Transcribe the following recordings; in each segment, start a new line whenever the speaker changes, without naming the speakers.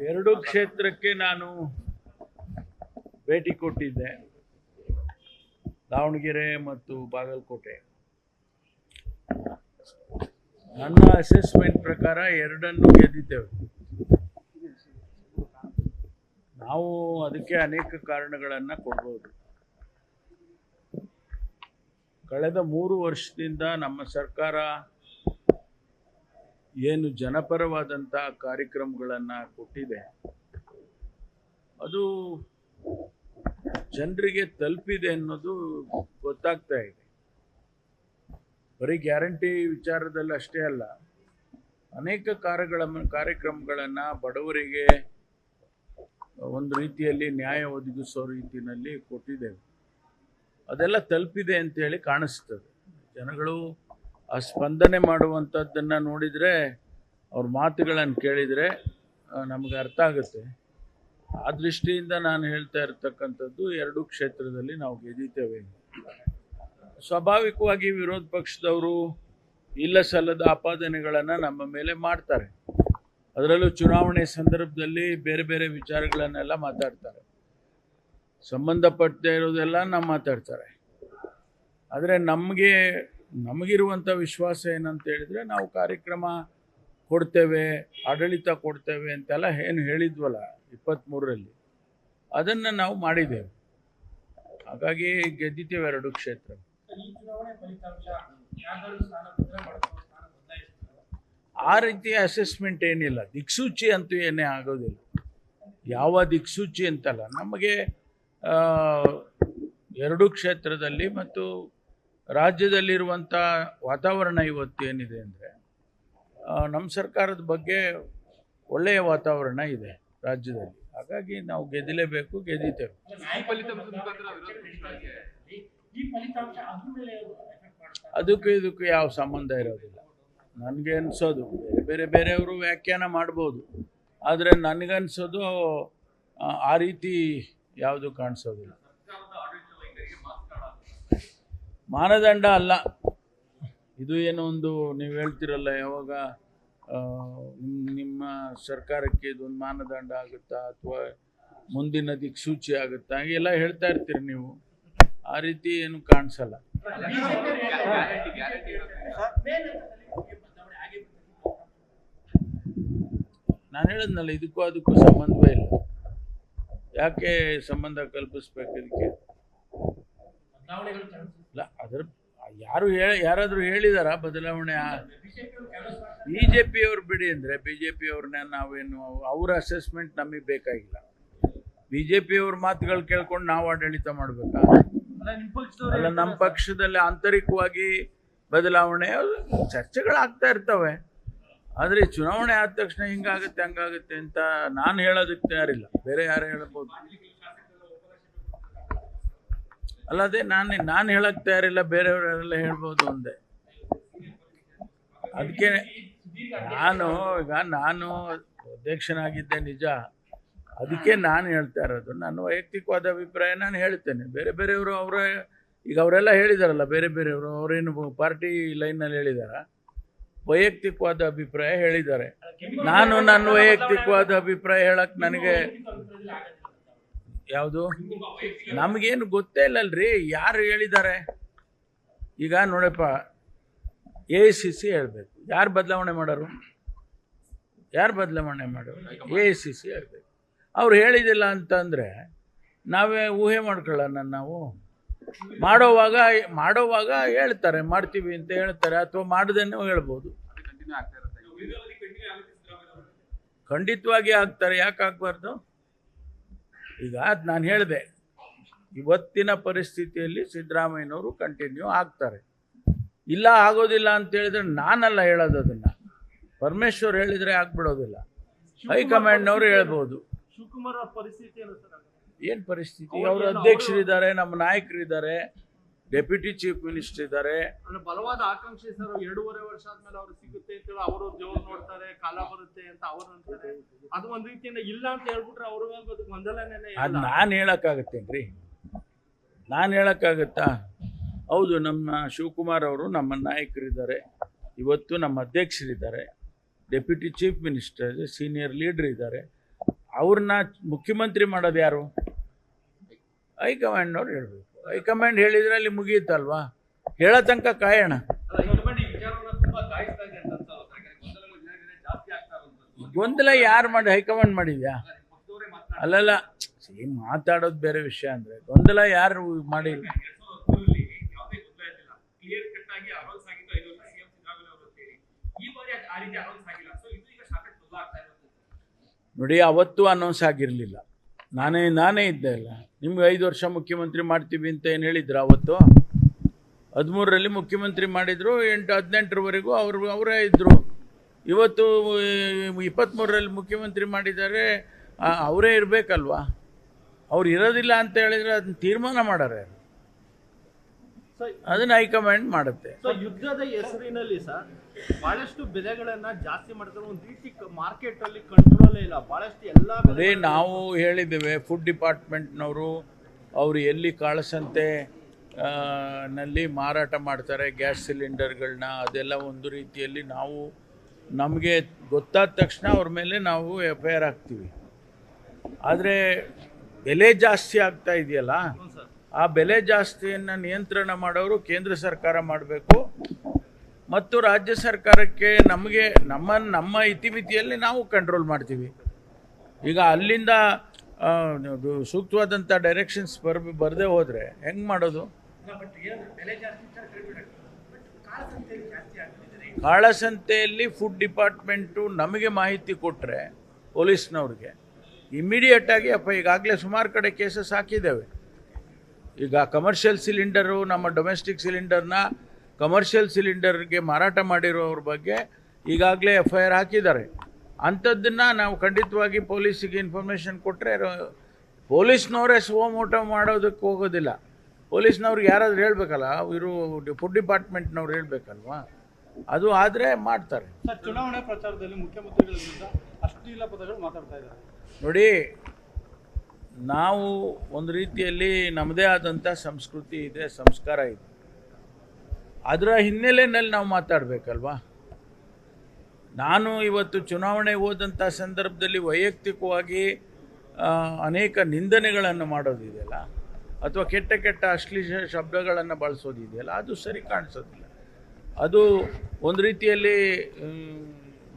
ಎರಡು ಕ್ಷೇತ್ರಕ್ಕೆ ನಾನು ಭೇಟಿ ಕೊಟ್ಟಿದ್ದೆ, ದಾವಣಗೆರೆ ಮತ್ತು ಬಾಗಲಕೋಟೆ. ನನ್ನ ಅಸೆಸ್ಮೆಂಟ್ ಪ್ರಕಾರ ಎರಡನ್ನೂ ಗೆದ್ದಿದ್ದೇವೆ. ನಾವು ಅದಕ್ಕೆ ಅನೇಕ ಕಾರಣಗಳನ್ನು ಕೊಡ್ಬೋದು. ಕಳೆದ 3 ವರ್ಷದಿಂದ ನಮ್ಮ ಸರ್ಕಾರ ಏನು ಜನಪರವಾದಂಥ ಕಾರ್ಯಕ್ರಮಗಳನ್ನು ಕೊಟ್ಟಿದೆ, ಅದು ಜನರಿಗೆ ತಲುಪಿದೆ ಅನ್ನೋದು ಗೊತ್ತಾಗ್ತಾ ಇದೆ. ಬರೀ ಗ್ಯಾರಂಟಿ ವಿಚಾರದಲ್ಲಿ ಅಷ್ಟೇ ಅಲ್ಲ, ಅನೇಕ ಕಾರ್ಯಕ್ರಮಗಳನ್ನು ಬಡವರಿಗೆ ಒಂದು ರೀತಿಯಲ್ಲಿ ನ್ಯಾಯ ಒದಗಿಸೋ ರೀತಿಯಲ್ಲಿ ಕೊಟ್ಟಿದ್ದೇವೆ. ಅದೆಲ್ಲ ತಲುಪಿದೆ ಅಂತೇಳಿ ಕಾಣಿಸ್ತದೆ. ಜನಗಳು ಆ ಸ್ಪಂದನೆ ಮಾಡುವಂಥದ್ದನ್ನು ನೋಡಿದರೆ, ಅವ್ರ ಮಾತುಗಳನ್ನು ಕೇಳಿದರೆ ನಮಗೆ ಅರ್ಥ ಆಗುತ್ತೆ. ಆ ದೃಷ್ಟಿಯಿಂದ ನಾನು ಹೇಳ್ತಾ ಇರ್ತಕ್ಕಂಥದ್ದು, ಎರಡೂ ಕ್ಷೇತ್ರದಲ್ಲಿ ನಾವು ಗೆದ್ದಿದ್ದೇವೆ. ಸ್ವಾಭಾವಿಕವಾಗಿ ವಿರೋಧ ಪಕ್ಷದವರು ಇಲ್ಲ ಸಲ್ಲದ ಆಪಾದನೆಗಳನ್ನು ನಮ್ಮ ಮೇಲೆ ಮಾಡ್ತಾರೆ. ಅದರಲ್ಲೂ ಚುನಾವಣೆ ಸಂದರ್ಭದಲ್ಲಿ ಬೇರೆ ಬೇರೆ ವಿಚಾರಗಳನ್ನೆಲ್ಲ ಮಾತಾಡ್ತಾರೆ, ಸಂಬಂಧಪಟ್ಟದೇ ಇರೋದೆಲ್ಲ ನಾವು ಮಾತಾಡ್ತಾರೆ. ಆದರೆ ನಮಗಿರುವಂಥ ವಿಶ್ವಾಸ ಏನಂತ ಹೇಳಿದರೆ, ನಾವು ಕಾರ್ಯಕ್ರಮ ಕೊಡ್ತೇವೆ, ಆಡಳಿತ ಕೊಡ್ತೇವೆ ಅಂತೆಲ್ಲ ಏನು ಹೇಳಿದ್ವಲ್ಲ 23ರಲ್ಲಿ, ಅದನ್ನು ನಾವು ಮಾಡಿದ್ದೇವೆ. ಹಾಗಾಗಿ ಗೆದ್ದಿದ್ದೇವೆ ಎರಡು ಕ್ಷೇತ್ರ. ಆ ರೀತಿಯ ಅಸೆಸ್ಮೆಂಟ್ ಏನಿಲ್ಲ, ದಿಕ್ಸೂಚಿ ಅಂತೂ ಏನೇ ಆಗೋದಿಲ್ಲ. ಯಾವ ದಿಕ್ಸೂಚಿ ಅಂತಲ್ಲ, ನಮಗೆ ಎರಡೂ ಕ್ಷೇತ್ರದಲ್ಲಿ ಮತ್ತು ರಾಜ್ಯದಲ್ಲಿರುವಂಥ ವಾತಾವರಣ ಇವತ್ತು ಏನಿದೆ ಅಂದರೆ, ನಮ್ಮ ಸರ್ಕಾರದ ಬಗ್ಗೆ ಒಳ್ಳೆಯ ವಾತಾವರಣ ಇದೆ ರಾಜ್ಯದಲ್ಲಿ. ಹಾಗಾಗಿ ನಾವು ಗೆದ್ದಲೇಬೇಕು, ಗೆದ್ದಿದ್ದೇವೆ. ಅದಕ್ಕೂ ಇದಕ್ಕೂ ಯಾವ ಸಂಬಂಧ ಇರೋದಿಲ್ಲ. ನನಗೆ ಅನಿಸೋದು, ಬೇರೆಯವರು ವ್ಯಾಖ್ಯಾನ ಮಾಡ್ಬೋದು, ಆದರೆ ನನಗನ್ಸೋದು ಆ ರೀತಿ ಯಾವುದು ಕಾಣಿಸೋದಿಲ್ಲ. ಮಾನದಂಡ ಅಲ್ಲ ಇದು. ಏನೋ ಒಂದು ನೀವು ಹೇಳ್ತಿರಲ್ಲ, ಯಾವಾಗ ನಿಮ್ಮ ಸರ್ಕಾರಕ್ಕೆ ಇದೊಂದು ಮಾನದಂಡ ಆಗುತ್ತಾ ಅಥವಾ ಮುಂದಿನ ದಿಕ್ಸೂಚಿ ಆಗುತ್ತಾ, ಹಾಗೆಲ್ಲ ಹೇಳ್ತಾ ಇರ್ತೀರಿ ನೀವು. ಆ ರೀತಿ ಏನು ಕಾಣಿಸಲ್ಲ. ನಾನು ಹೇಳಿದ್ನಲ್ಲ, ಇದಕ್ಕೂ ಅದಕ್ಕೂ ಸಂಬಂಧವೇ ಇಲ್ಲ. ಯಾಕೆ ಸಂಬಂಧ ಕಲ್ಪಿಸ್ಬೇಕು ಇದಕ್ಕೆ? ಇಲ್ಲ, ಅದರ ಯಾರಾದರೂ ಹೇಳಿದಾರ ಬದಲಾವಣೆ? BJP-ಯವ್ರು ಬಿಡಿ ಅಂದರೆ, BJP-ಅವ್ರನ್ನ ನಾವೇನು, ಅವರ ಅಸೆಸ್ಮೆಂಟ್ ನಮಗೆ ಬೇಕಾಗಿಲ್ಲ. BJP-ಅವ್ರ ಮಾತುಗಳು ಕೇಳ್ಕೊಂಡು ನಾವು ಆಡಳಿತ ಮಾಡಬೇಕಾ? ಅಲ್ಲ, ನಮ್ಮ ಪಕ್ಷದಲ್ಲಿ ಆಂತರಿಕವಾಗಿ ಬದಲಾವಣೆ ಚರ್ಚೆಗಳಾಗ್ತಾ ಇರ್ತವೆ. ಆದರೆ ಚುನಾವಣೆ ಆದ ತಕ್ಷಣ ಹಿಂಗಾಗುತ್ತೆ ಹಂಗಾಗುತ್ತೆ ಅಂತ ನಾನು ಹೇಳೋದಕ್ಕೆ ತಯಾರಿಲ್ಲ. ಬೇರೆ ಯಾರು ಹೇಳ್ಬೋದು. ಅಲ್ಲದೆ ನಾನು ಹೇಳಕ್ಕೆ ತಯಾರಿಲ್ಲ, ಬೇರೆಯವರೆಲ್ಲ ಹೇಳ್ಬೋದು ಒಂದೇ. ಅದಕ್ಕೆ ನಾನು ಅಧ್ಯಕ್ಷನಾಗಿದ್ದೆ ನಿಜ, ಅದಕ್ಕೆ ನಾನು ಹೇಳ್ತಾ ಇರೋದು. ನನ್ನ ವೈಯಕ್ತಿಕವಾದ ಅಭಿಪ್ರಾಯ ನಾನು ಹೇಳ್ತೇನೆ. ಬೇರೆಯವರು ಅವರೆಲ್ಲ ಹೇಳಿದಾರಲ್ಲ, ಬೇರೆಯವರು ಅವರೇನು ಪಾರ್ಟಿ ಲೈನಲ್ಲಿ ಹೇಳಿದಾರ? ವೈಯಕ್ತಿಕವಾದ ಅಭಿಪ್ರಾಯ ಹೇಳಿದ್ದಾರೆ. ನಾನು ನನ್ನ ವೈಯಕ್ತಿಕವಾದ ಅಭಿಪ್ರಾಯ ಹೇಳಕ್ಕೆ ನನಗೆ ಯಾವುದು ನಮಗೇನು ಗೊತ್ತೇ ಇಲ್ಲಲ್ರಿ, ಯಾರು ಹೇಳಿದ್ದಾರೆ? ಈಗ ನೋಡಪ್ಪ, AICC ಹೇಳಬೇಕು. ಯಾರು ಬದಲಾವಣೆ ಮಾಡೋರು? AICC ಹೇಳಬೇಕು. ಅವ್ರು ಹೇಳಿದಿಲ್ಲ ಅಂತಂದರೆ ನಾವೇ ಊಹೆ ಮಾಡ್ಕೊಳ್ಳೋಣ. ನಾವು ಮಾಡೋವಾಗ ಹೇಳ್ತಾರೆ ಮಾಡ್ತೀವಿ ಅಂತ ಹೇಳ್ತಾರೆ, ಅಥವಾ ಮಾಡದೇನೂ ಹೇಳ್ಬೋದು. ಖಂಡಿತವಾಗಿ ಆಗ್ತಾರೆ, ಯಾಕೆ ಆಗಬಾರ್ದು? ಈಗ ನಾನು ಹೇಳಿದೆ, ಇವತ್ತಿನ ಪರಿಸ್ಥಿತಿಯಲ್ಲಿ ಸಿದ್ದರಾಮಯ್ಯನವರು ಕಂಟಿನ್ಯೂ ಆಗ್ತಾರೆ. ಇಲ್ಲ ಆಗೋದಿಲ್ಲ ಅಂತ ಹೇಳಿದ್ರೆ ನಾನಲ್ಲ ಹೇಳೋದು, ಅದನ್ನು ಪರಮೇಶ್ವರ್ ಹೇಳಿದರೆ ಆಗ್ಬಿಡೋದಿಲ್ಲ, ಹೈಕಮಾಂಡ್ನವರು ಹೇಳ್ಬೋದು.
ಶಿವಕುಮಾರ್ ಅವರ ಪರಿಸ್ಥಿತಿ
ಏನು ಪರಿಸ್ಥಿತಿ? ಅವರು ಅಧ್ಯಕ್ಷರಿದ್ದಾರೆ, ನಮ್ಮ ನಾಯಕರಿದ್ದಾರೆ, ಡೆಪ್ಯೂಟಿ ಚೀಫ್ ಮಿನಿಸ್ಟರ್ ಇದ್ದಾರೆ.
ಬಲವಾದ ಆಕಾಂಕ್ಷೆ ಸರ್. 2.5 ವರ್ಷ ಆದ್ಮೇಲೆ ಅವ್ರು ಸಿಗುತ್ತೆ ಅಂತ ಹೇಳಿ ಅವರು ಜೋರು ನೋಡ್ತಾರೆ, ಕಾಲ ಬರುತ್ತೆ ಅಂತ ಅವರು ಅಂತಾರೆ. ಅದು ಒಂದ್ ರೀತಿಯಿಂದ ಇಲ್ಲ ಅಂತ ಹೇಳ್ಬಿಟ್ರೆ ಅವರು ಮೊದಲನೇ
ಅದು ನಾನು ಹೇಳಕ್ಕಾಗತ್ತೇನ್ರಿ? ನಾನು ಹೇಳಕ್ಕಾಗತ್ತಾ? ಹೌದು, ನಮ್ಮ ಶಿವಕುಮಾರ್ ಅವರು ನಮ್ಮ ನಾಯಕರಿದ್ದಾರೆ, ಇವತ್ತು ನಮ್ಮ ಅಧ್ಯಕ್ಷರಿದ್ದಾರೆ, deputy chief minister, senior leader ಇದ್ದಾರೆ. ಅವ್ರನ್ನ ಮುಖ್ಯಮಂತ್ರಿ ಮಾಡೋದು ಯಾರು? ಹೈಕಮಾಂಡ್ನವ್ರು ಹೇಳಬೇಕು. ಹೈಕಮಾಂಡ್ ಹೇಳಿದ್ರೆ ಅಲ್ಲಿ ಮುಗಿಯುತ್ತಲ್ವಾ? ಹೇಳೋ ತನಕ ಕಾಯೋಣ. ಗೊಂದಲ ಯಾರು ಮಾಡಿ? ಹೈಕಮಾಂಡ್ ಮಾಡಿದ್ಯಾ? ಅಲ್ಲಲ್ಲ, ಮಾತಾಡೋದು ಬೇರೆ ವಿಷಯ. ಅಂದರೆ ಗೊಂದಲ ಯಾರು ಮಾಡಿ? ನೋಡಿ, ಅವತ್ತು ಅನೌನ್ಸ್ ಆಗಿರಲಿಲ್ಲ. ನಾನೇ ಇದ್ದೆ ಅಲ್ಲ. ನಿಮ್ಗೆ 5 ವರ್ಷ ಮುಖ್ಯಮಂತ್ರಿ ಮಾಡ್ತೀವಿ ಅಂತ ಏನು ಹೇಳಿದ್ರು ಅವತ್ತು? 13ರಲ್ಲಿ ಮುಖ್ಯಮಂತ್ರಿ ಮಾಡಿದರು, 18-18ರವರೆಗೂ ಅವರೇ ಇದ್ದರು. ಇವತ್ತು 23ರಲ್ಲಿ ಮುಖ್ಯಮಂತ್ರಿ ಮಾಡಿದ್ದಾರೆ, ಅವರೇ ಇರಬೇಕಲ್ವಾ? ಅವ್ರು ಇರೋದಿಲ್ಲ ಅಂತ ಹೇಳಿದರೆ ಅದನ್ನ ತೀರ್ಮಾನ ಮಾಡಾರೆ, ಅದನ್ನ ಹೈಕಮಾಂಡ್ ಮಾಡುತ್ತೆ.
ಯುದ್ಧದ ಹೆಸರಿನಲ್ಲಿ ಸರ್ ಬಹಳಷ್ಟು ಬೆಲೆಗಳನ್ನ ಜಾಸ್ತಿ ಮಾಡ್ತಾರೆ. ಒಂದು ರೀತಿ ಮಾರ್ಕೆಟ್ ಅಲ್ಲಿ ಕಂಟ್ರೋಲೇ ಇಲ್ಲ. ಬಹಳಷ್ಟು ಎಲ್ಲ
ಅದೇ ನಾವು ಹೇಳಿದ್ದೇವೆ. ಫುಡ್ ಡಿಪಾರ್ಟ್ಮೆಂಟ್ನವರು ಅವರು ಎಲ್ಲಿ ಕಾಳಸಂತೆ ನಲ್ಲಿ ಮಾರಾಟ ಮಾಡ್ತಾರೆ ಗ್ಯಾಸ್ ಸಿಲಿಂಡರ್ಗಳನ್ನ, ಅದೆಲ್ಲ ಒಂದು ರೀತಿಯಲ್ಲಿ ನಾವು ನಮಗೆ ಗೊತ್ತಾದ ತಕ್ಷಣ ಅವ್ರ ಮೇಲೆ ನಾವು FIR ಹಾಕ್ತೀವಿ. ಆದರೆ ಬೆಲೆ ಜಾಸ್ತಿ ಆಗ್ತಾ ಇದೆಯಲ್ಲ, ಆ ಬೆಲೆ ಜಾಸ್ತಿಯನ್ನು ನಿಯಂತ್ರಣ ಮಾಡೋರು ಕೇಂದ್ರ ಸರ್ಕಾರ ಮಾಡಬೇಕು ಮತ್ತು ರಾಜ್ಯ ಸರ್ಕಾರಕ್ಕೆ ನಮಗೆ ನಮ್ಮ ಇತಿಮಿತಿಯಲ್ಲಿ ನಾವು ಕಂಟ್ರೋಲ್ ಮಾಡ್ತೀವಿ. ಈಗ ಅಲ್ಲಿಂದ ಸೂಕ್ತವಾದಂಥ ಡೈರೆಕ್ಷನ್ಸ್ ಬರದೇ ಹೋದರೆ ಹೆಂಗೆ ಮಾಡೋದು? ಕಾಳಸಂತೆಯಲ್ಲಿ ಫುಡ್ ಡಿಪಾರ್ಟ್ಮೆಂಟು ನಮಗೆ ಮಾಹಿತಿ ಕೊಟ್ಟರೆ ಪೊಲೀಸ್ನವ್ರಿಗೆ ಇಮ್ಮಿಡಿಯೇಟಾಗಿ ಈಗಾಗಲೇ ಸುಮಾರು ಕಡೆ ಕೇಸಸ್ ಹಾಕಿದ್ದೇವೆ. ಈಗ ಕಮರ್ಷಿಯಲ್ ಸಿಲಿಂಡರು, ನಮ್ಮ ಡೊಮೆಸ್ಟಿಕ್ ಸಿಲಿಂಡರ್ನ ಕಮರ್ಷಿಯಲ್ ಸಿಲಿಂಡರ್ಗೆ ಮಾರಾಟ ಮಾಡಿರೋವ್ರ ಬಗ್ಗೆ ಈಗಾಗಲೇ FIR ಹಾಕಿದ್ದಾರೆ. ಅಂಥದ್ದನ್ನು ನಾವು ಖಂಡಿತವಾಗಿ ಪೊಲೀಸಿಗೆ ಇನ್ಫಾರ್ಮೇಷನ್ ಕೊಟ್ಟರೆ ಪೊಲೀಸ್ನವರೇ ಸ್ವಮೋಟೋ ಮಾಡೋದಕ್ಕೆ ಹೋಗೋದಿಲ್ಲ. ಪೊಲೀಸ್ನವ್ರಿಗೆ ಯಾರಾದರೂ ಹೇಳಬೇಕಲ್ಲ, ಇವರು ಫುಡ್ ಡಿಪಾರ್ಟ್ಮೆಂಟ್ನವ್ರು ಹೇಳಬೇಕಲ್ವಾ? ಅದು ಆದರೆ ಮಾಡ್ತಾರೆ.
ಚುನಾವಣೆ ಪ್ರಚಾರದಲ್ಲಿ ಮುಖ್ಯಮಂತ್ರಿಗಳ ವಿರುದ್ಧ ಅಶ್ಲೀಲ ಪದಗಳು ಮಾತಾಡ್ತಾ ಇದ್ದಾರೆ.
ನೋಡಿ, ನಾವು ಒಂದು ರೀತಿಯಲ್ಲಿ ನಮ್ಮದೇ ಆದಂಥ ಸಂಸ್ಕೃತಿ ಇದೆ, ಸಂಸ್ಕಾರ ಇದೆ. ಅದರ ಹಿನ್ನೆಲೆಯಲ್ಲಿ ನಾವು ಮಾತಾಡಬೇಕಲ್ವಾ? ನಾನು ಇವತ್ತು ಚುನಾವಣೆ ಹೋದಂಥ ಸಂದರ್ಭದಲ್ಲಿ ವೈಯಕ್ತಿಕವಾಗಿ ಅನೇಕ ನಿಂದನೆಗಳನ್ನು ಮಾಡೋದಿದೆಯಲ್ಲ, ಅಥವಾ ಕೆಟ್ಟ ಅಶ್ಲೀಲ ಶಬ್ದಗಳನ್ನು ಬಳಸೋದಿದೆಯಲ್ಲ, ಅದು ಸರಿ ಕಾಣಿಸೋದಿಲ್ಲ. ಅದು ಒಂದು ರೀತಿಯಲ್ಲಿ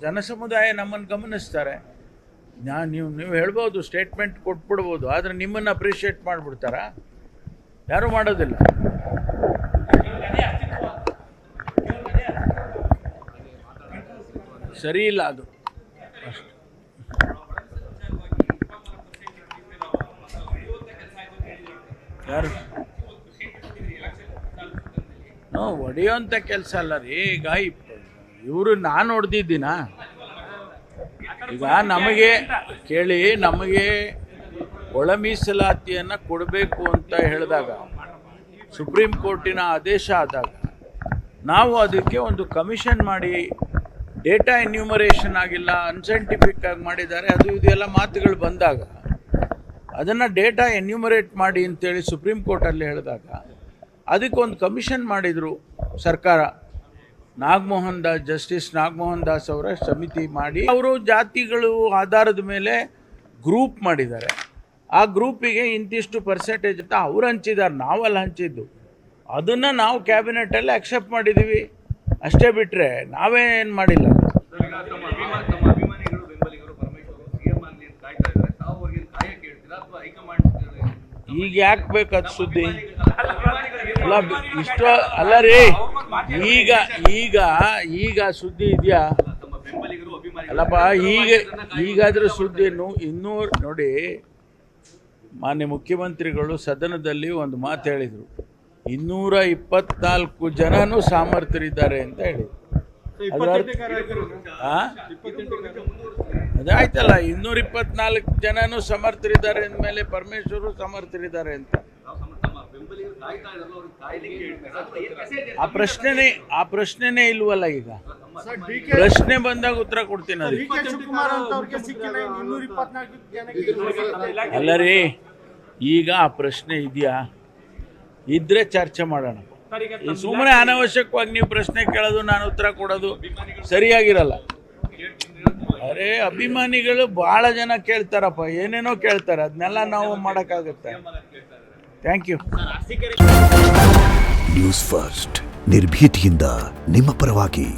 ಜನಸಮುದಾಯ ನಮ್ಮನ್ನು ಗಮನಿಸ್ತಾರೆ. ನೀವು ಹೇಳ್ಬೋದು, ಸ್ಟೇಟ್ಮೆಂಟ್ ಕೊಟ್ಬಿಡ್ಬೋದು, ಆದರೆ ನಿಮ್ಮನ್ನು ಅಪ್ರಿಷಿಯೇಟ್ ಮಾಡಿಬಿಡ್ತಾರಾ? ಯಾರೂ ಮಾಡೋದಿಲ್ಲ. ಸರಿ ಇಲ್ಲ ಅದು. ಯಾರು ಹೊಡೆಯೋಂಥ ಕೆಲಸ ಅಲ್ಲ ರೀ. ಈಗ ಇವರು ನಾನು ಹೊಡೆದಿದ್ದೀನ? ಈಗ ನಮಗೆ ಕೇಳಿ, ನಮಗೆ ಒಳ ಮೀಸಲಾತಿಯನ್ನು ಕೊಡಬೇಕು ಅಂತ ಹೇಳಿದಾಗ, ಸುಪ್ರೀಂ ಕೋರ್ಟಿನ ಆದೇಶ ಆದಾಗ, ನಾವು ಅದಕ್ಕೆ ಒಂದು ಕಮಿಷನ್ ಮಾಡಿ ಡೇಟಾ ಎನ್ಯೂಮರೇಷನ್ ಆಗಿಲ್ಲ, ಅನ್ಸೈಂಟಿಫಿಕ್ ಆಗಿ ಮಾಡಿದ್ದಾರೆ, ಅದು ಇದೆಲ್ಲ ಮಾತುಗಳು ಬಂದಾಗ ಅದನ್ನು ಡೇಟಾ ಎನ್ಯೂಮರೇಟ್ ಮಾಡಿ ಅಂತೇಳಿ ಸುಪ್ರೀಂ ಕೋರ್ಟಲ್ಲಿ ಹೇಳಿದಾಗ ಅದಕ್ಕೊಂದು ಕಮಿಷನ್ ಮಾಡಿದರು ಸರ್ಕಾರ. ಜಸ್ಟಿಸ್ ನಾಗಮೋಹನ್ ದಾಸ್ ಅವರ ಸಮಿತಿ ಮಾಡಿ ಅವರು ಜಾತಿಗಳು ಆಧಾರದ ಮೇಲೆ ಗ್ರೂಪ್ ಮಾಡಿದ್ದಾರೆ. ಆ ಗ್ರೂಪಿಗೆ ಇಂತಿಷ್ಟು ಪರ್ಸೆಂಟೇಜ್ ಅಂತ ಅವ್ರು ಹಂಚಿದ್ದಾರೆ, ನಾವಲ್ಲಿ ಹಂಚಿದ್ದು. ಅದನ್ನು ನಾವು ಕ್ಯಾಬಿನೆಟಲ್ಲಿ ಅಕ್ಸೆಪ್ಟ್ ಮಾಡಿದ್ದೀವಿ ಅಷ್ಟೇ, ಬಿಟ್ಟರೆ ನಾವೇನು ಮಾಡಿಲ್ಲ. ಈಗ ಯಾಕೆ ಬೇಕದು ಸುದ್ದಿ? ಅಲ್ಲ ಇಷ್ಟ ಅಲ್ಲ ರೀ. ಈಗ ಸುದ್ದಿ ಇದೆಯಾ? ಅಲ್ಲಪ್ಪ, ಈಗಾದ್ರೂ ಸುದ್ದಿ ಇನ್ನೂ ನೋಡಿ. ಮಾನ್ಯ ಮುಖ್ಯಮಂತ್ರಿಗಳು ಸದನದಲ್ಲಿ ಒಂದು ಮಾತು ಹೇಳಿದರು, 224 ಜನನೂ ಸಾಮರ್ಥ್ಯರಿದ್ದಾರೆ ಅಂತ ಹೇಳಿದ್ರು. ಅದಾಯ್ತಲ್ಲ, 224 ಜನನೂ ಸಮರ್ಥರಿದ್ದಾರೆ ಅಂದಮೇಲೆ ಪರಮೇಶ್ವರು ಸಮರ್ಥರಿದ್ದಾರೆ ಅಂತ. ಆ ಪ್ರಶ್ನೆನೇ ಇಲ್ವಲ್ಲ. ಈಗ ಪ್ರಶ್ನೆ ಬಂದಾಗ ಉತ್ತರ ಕೊಡ್ತೀನಿ. ಅಲ್ಲ ರೀ, ಈಗ ಆ ಪ್ರಶ್ನೆ ಇದೆಯಾ? ಇದ್ರೆ ಚರ್ಚೆ ಮಾಡೋಣ. ಸುಮ್ಮನೆ ಅನಾವಶ್ಯಕವಾಗಿ ನೀವು ಪ್ರಶ್ನೆ ಕೇಳೋದು, ನಾನು ಉತ್ತರ ಕೊಡೋದು ಸರಿಯಾಗಿರಲ್ಲ. ಅರೆ ಅಭಿಮಾನಿಗಳು ಬಹಳ ಜನ ಕೇಳ್ತಾರಪ್ಪ, ಏನೇನೋ ಕೇಳ್ತಾರೆ, ಅದನ್ನೆಲ್ಲ ನಾವು ಮಾಡೋಕ್ಕಾಗುತ್ತೆ. Thank you.
ನ್ಯೂಸ್ ಫಸ್ಟ್ ನಿರ್ಭೀತಿಯಿಂದ ನಿಮ್ಮ ಪರವಾಗಿ.